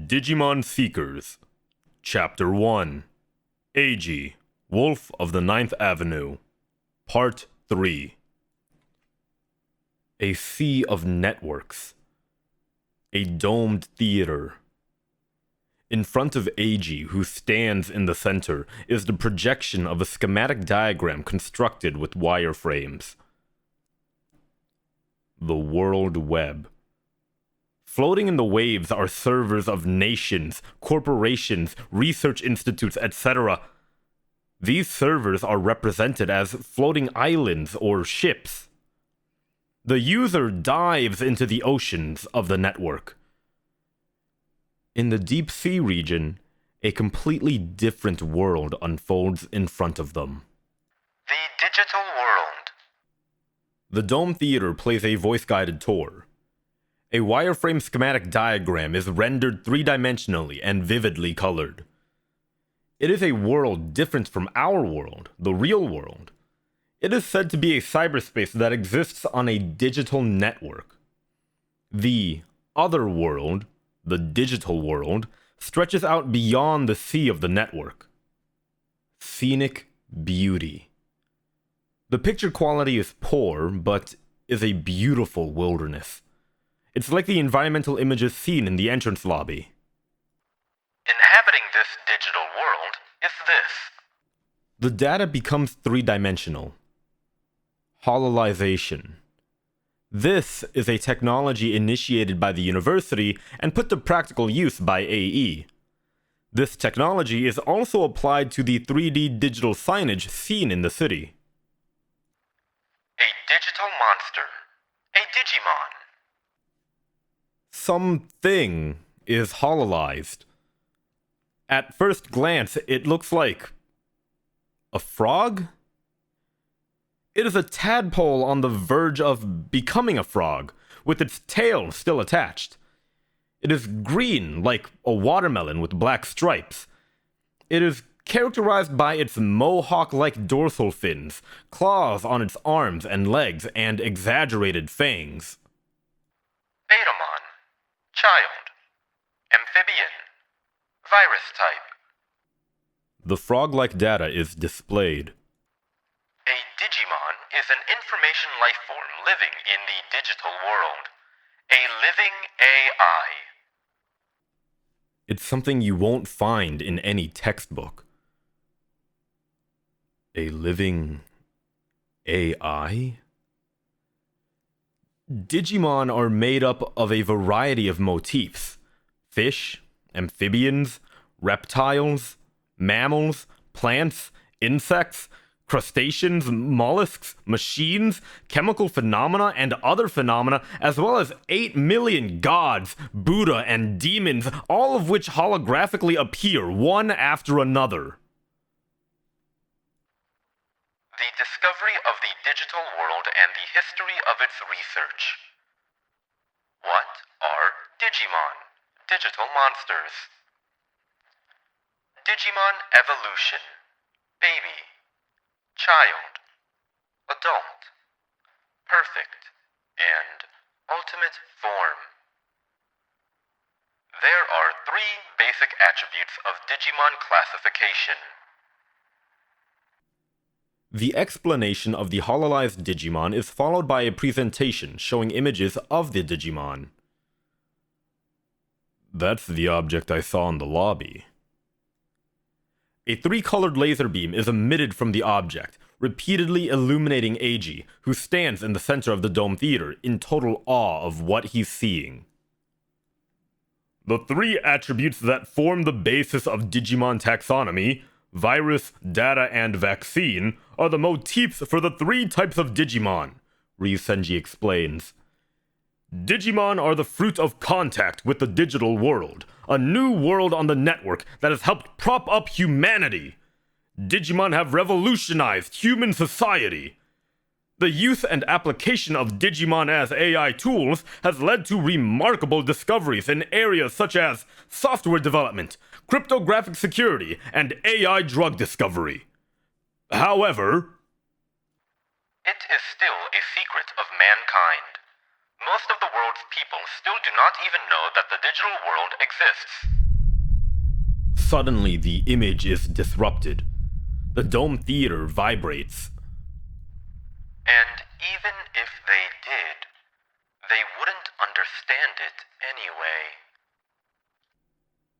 Digimon Seekers, Chapter 1, Eiji, Wolf of the Ninth Avenue, Part 3. A sea of networks. A domed theater. In front of Eiji, who stands in the center, is the projection of a schematic diagram constructed with wireframes. The World Web. Floating in the waves are servers of nations, corporations, research institutes, etc. These servers are represented as floating islands or ships. The user dives into the oceans of the network. In the deep sea region, a completely different world unfolds in front of them. The digital world. The Dome Theater plays a voice-guided tour. A wireframe schematic diagram is rendered three-dimensionally and vividly colored. It is a world different from our world, the real world. It is said to be a cyberspace that exists on a digital network. The other world, the digital world, stretches out beyond the sea of the network. Scenic beauty. The picture quality is poor, but is a beautiful wilderness. It's like the environmental images seen in the entrance lobby. Inhabiting this digital world is this. The data becomes three-dimensional. Hololization. This is a technology initiated by the university and put to practical use by AE. This technology is also applied to the 3D digital signage seen in the city. A digital monster. A Digimon. Something is hololized. At first glance, it looks like a frog? It is a tadpole on the verge of becoming a frog, with its tail still attached. It is green, like a watermelon with black stripes. It is characterized by its mohawk-like dorsal fins, claws on its arms and legs, and exaggerated fangs. Betamon. Child. Amphibian. Virus type. The frog-like data is displayed. A Digimon is an information life form living in the digital world. A living AI. It's something you won't find in any textbook. A living AI? Digimon are made up of a variety of motifs: fish, amphibians, reptiles, mammals, plants, insects, crustaceans, mollusks, machines, chemical phenomena, and other phenomena, as well as 8 million gods, Buddha, and demons, all of which holographically appear one after another. The discovery of the digital world and the history of its research. What are Digimon? Digital monsters. Digimon evolution. Baby. Child. Adult. Perfect. And ultimate form. There are 3 basic attributes of Digimon classification. The explanation of the hololized Digimon is followed by a presentation showing images of the Digimon. That's the object I saw in the lobby. A 3-colored laser beam is emitted from the object, repeatedly illuminating Eiji, who stands in the center of the Dome Theater in total awe of what he's seeing. The 3 attributes that form the basis of Digimon taxonomy, virus, data, and vaccine, are the motifs for the 3 types of Digimon, Ryusenji explains. Digimon are the fruit of contact with the digital world, a new world on the network that has helped prop up humanity. Digimon have revolutionized human society. The use and application of Digimon as AI tools has led to remarkable discoveries in areas such as software development, cryptographic security, and AI drug discovery. However, it is still a secret of mankind. Most of the world's people still do not even know that the digital world exists. Suddenly, the image is disrupted. The dome theater vibrates. And even if they did, they wouldn't understand it anyway.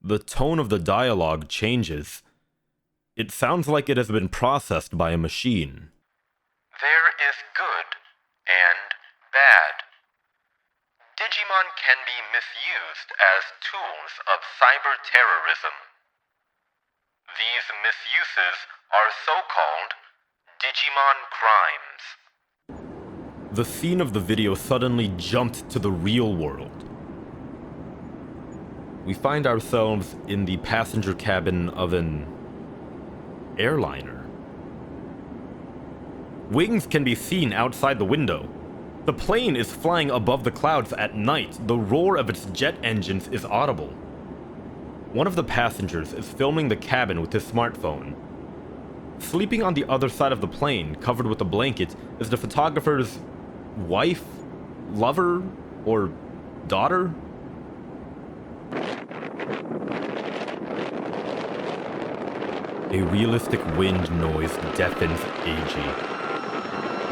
The tone of the dialogue changes. It sounds like it has been processed by a machine. There is good and bad. Digimon can be misused as tools of cyber terrorism. These misuses are so-called Digimon crimes. The scene of the video suddenly jumped to the real world. We find ourselves in the passenger cabin of an airliner. Wings can be seen outside the window. The plane is flying above the clouds at night. The roar of its jet engines is audible. One of the passengers is filming the cabin with his smartphone. Sleeping on the other side of the plane, covered with a blanket, is the photographer's wife, lover, or daughter? A realistic wind noise deafens Eiji.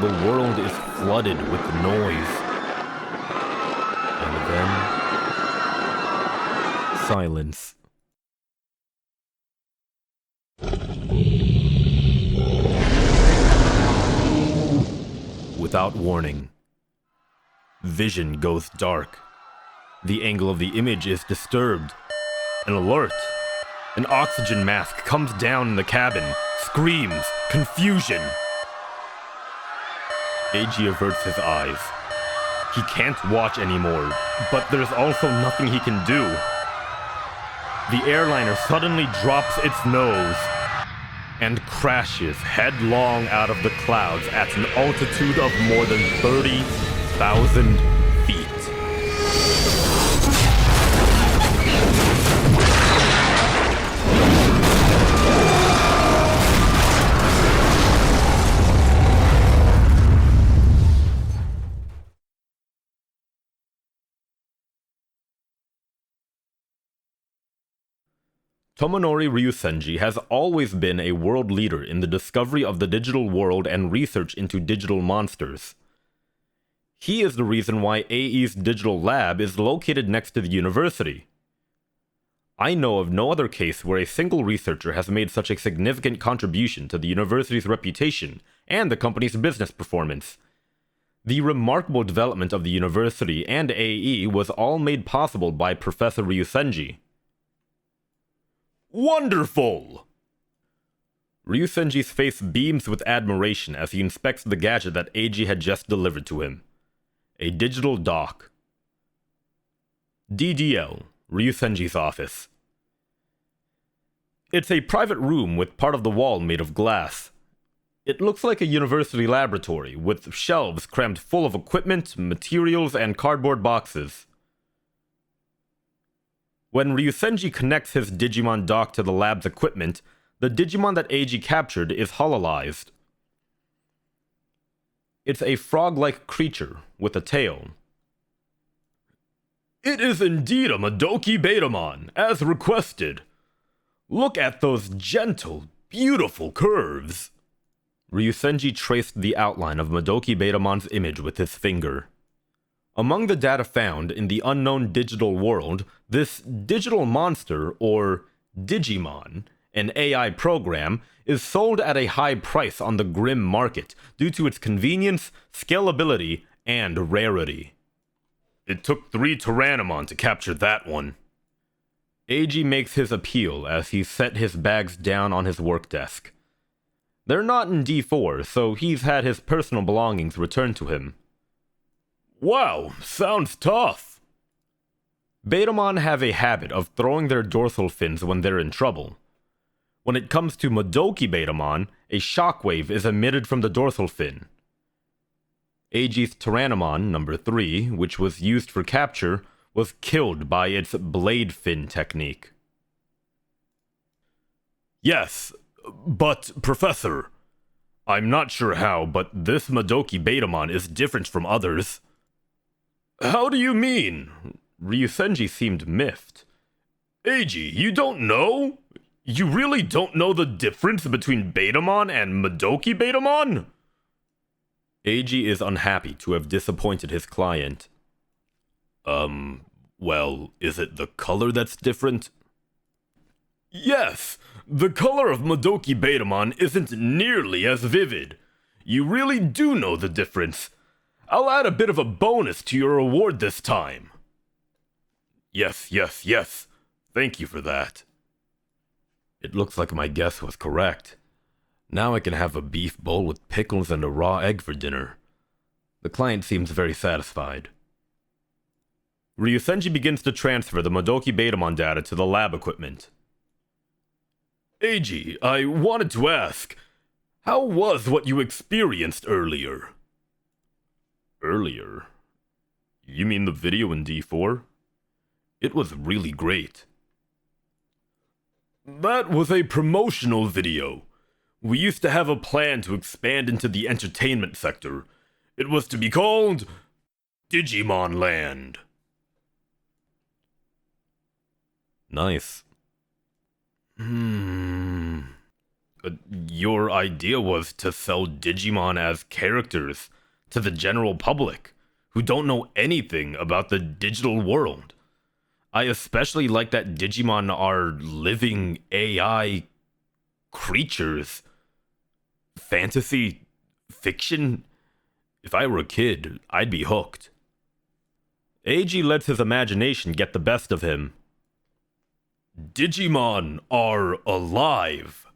The world is flooded with noise. And then silence. Without warning, vision goes dark. The angle of the image is disturbed. An alert. An oxygen mask comes down in the cabin. Screams. Confusion. Eiji averts his eyes. He can't watch anymore, but there's also nothing he can do. The airliner suddenly drops its nose and crashes headlong out of the clouds at an altitude of more than 30,000 feet. Tomonori Ryusenji has always been a world leader in the discovery of the digital world and research into digital monsters. He is the reason why AE's digital lab is located next to the university. I know of no other case where a single researcher has made such a significant contribution to the university's reputation and the company's business performance. The remarkable development of the university and AE was all made possible by Professor Ryusenji. Wonderful! Ryusenji's face beams with admiration as he inspects the gadget that Eiji had just delivered to him. A digital dock. DDL, Ryusenji's office. It's a private room with part of the wall made of glass. It looks like a university laboratory, with shelves crammed full of equipment, materials, and cardboard boxes. When Ryusenji connects his Digimon dock to the lab's equipment, the Digimon that Eiji captured is hololized. It's a frog-like creature with a tail. It is indeed a Madoki Betamon, as requested. Look at those gentle, beautiful curves. Ryusenji traced the outline of Madoki Betamon's image with his finger. Among the data found in the unknown digital world, this digital monster, or Digimon, an AI program, is sold at a high price on the Grim market due to its convenience, scalability, and rarity. It took 3 Tyrannomon to capture that one. Eiji makes his appeal as he set his bags down on his work desk. They're not in D4, so he's had his personal belongings returned to him. Wow, sounds tough. Betamon have a habit of throwing their dorsal fins when they're in trouble. When it comes to Madoki Betamon, a shockwave is emitted from the dorsal fin. Eiji's Tyrannomon, number 3, which was used for capture, was killed by its blade fin technique. Yes, but Professor, I'm not sure how, but this Madoki Betamon is different from others. How do you mean? Ryusenji seemed miffed. Eiji, you don't know? You really don't know the difference between Betamon and Madoki Betamon? Eiji is unhappy to have disappointed his client. Well, is it the color that's different? Yes, the color of Madoki Betamon isn't nearly as vivid. You really do know the difference. I'll add a bit of a bonus to your reward this time. Yes. Thank you for that. It looks like my guess was correct. Now I can have a beef bowl with pickles and a raw egg for dinner. The client seems very satisfied. Ryusenji begins to transfer the Madoki Betamon data to the lab equipment. Eiji, I wanted to ask, how was what you experienced earlier? Earlier? You mean the video in D4? It was really great. That was a promotional video. We used to have a plan to expand into the entertainment sector. It was to be called Digimon Land. Nice. Your idea was to sell Digimon as characters to the general public who don't know anything about the digital world. I especially like that Digimon are living AI creatures. Fantasy, fiction. If I were a kid, I'd be hooked. Eiji lets his imagination get the best of him. Digimon are alive.